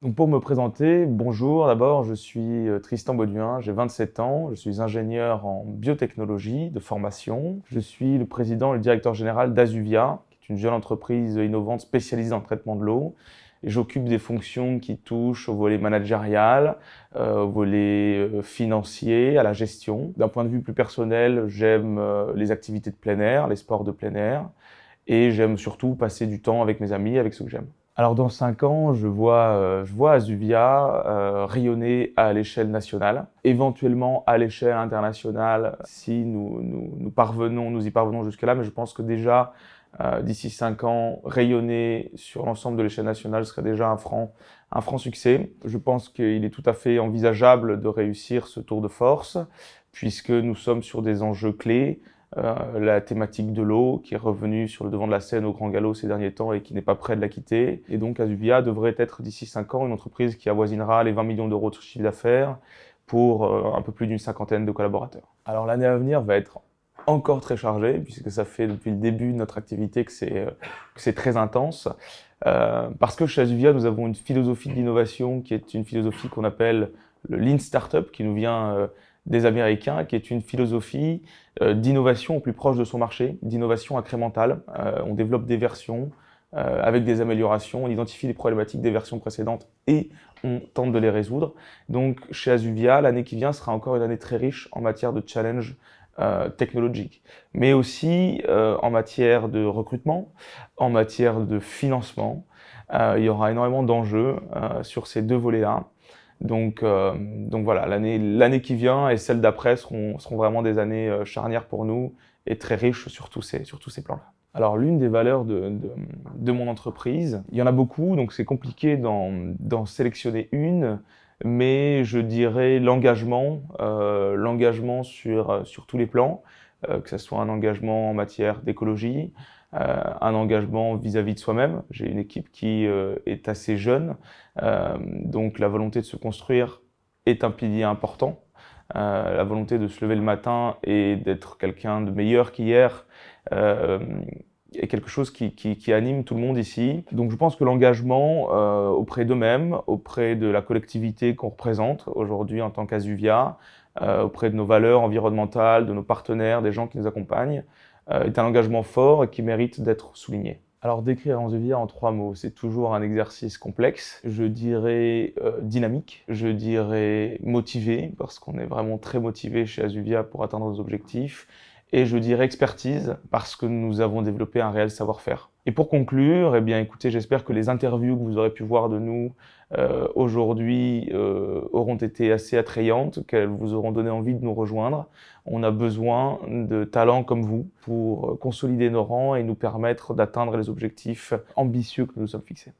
Donc pour me présenter, bonjour, d'abord je suis Tristan Bauduin, j'ai 27 ans, je suis ingénieur en biotechnologie de formation. Je suis le président et le directeur général d'Asuvia, qui est une jeune entreprise innovante spécialisée dans le traitement de l'eau. Et j'occupe des fonctions qui touchent au volet managérial, au volet financier, à la gestion. D'un point de vue plus personnel, j'aime les activités de plein air, les sports de plein air, et j'aime surtout passer du temps avec mes amis, avec ceux que j'aime. Alors dans 5 ans, je vois Asuvia rayonner à l'échelle nationale, éventuellement à l'échelle internationale si nous y parvenons jusque-là, mais je pense que déjà d'ici 5 ans, rayonner sur l'ensemble de l'échelle nationale serait déjà un franc succès. Je pense qu'il est tout à fait envisageable de réussir ce tour de force, puisque nous sommes sur des enjeux clés. La thématique de l'eau qui est revenue sur le devant de la scène au grand galop ces derniers temps et qui n'est pas près de la quitter. Et donc Asuvia devrait être d'ici 5 ans une entreprise qui avoisinera les 20 millions d'euros de chiffre d'affaires pour un peu plus d'une cinquantaine de collaborateurs. Alors l'année à venir va être encore très chargée puisque ça fait depuis le début de notre activité que c'est très intense. Parce que chez Asuvia, nous avons une philosophie de l'innovation qui est une philosophie qu'on appelle le Lean Startup, qui nous vient des Américains, qui est une philosophie d'innovation au plus proche de son marché, d'innovation incrémentale. On développe des versions avec des améliorations, on identifie les problématiques des versions précédentes et on tente de les résoudre. Donc chez Asuvia, l'année qui vient sera encore une année très riche en matière de challenge technologique, mais aussi en matière de recrutement, en matière de financement. Il y aura énormément d'enjeux sur ces deux volets-là. Donc voilà, l'année qui vient et celle d'après seront vraiment des années charnières pour nous et très riches sur tous ces plans-là. Alors l'une des valeurs de mon entreprise, il y en a beaucoup, donc c'est compliqué d'en sélectionner une, mais je dirais l'engagement sur tous les plans, que ce soit un engagement en matière d'écologie, un engagement vis-à-vis de soi-même. J'ai une équipe qui est assez jeune, donc la volonté de se construire est un pilier important. La volonté de se lever le matin et d'être quelqu'un de meilleur qu'hier est quelque chose qui anime tout le monde ici. Donc je pense que l'engagement auprès d'eux-mêmes, auprès de la collectivité qu'on représente aujourd'hui en tant qu'Asuvia, auprès de nos valeurs environnementales, de nos partenaires, des gens qui nous accompagnent, est un engagement fort et qui mérite d'être souligné. Alors décrire Asuvia en 3 mots, c'est toujours un exercice complexe. Je dirais dynamique, je dirais motivé, parce qu'on est vraiment très motivé chez Asuvia pour atteindre nos objectifs. Et je dirais expertise, parce que nous avons développé un réel savoir-faire. Et pour conclure, eh bien écoutez, j'espère que les interviews que vous aurez pu voir de nous aujourd'hui auront été assez attrayantes, qu'elles vous auront donné envie de nous rejoindre. On a besoin de talents comme vous pour consolider nos rangs et nous permettre d'atteindre les objectifs ambitieux que nous nous sommes fixés.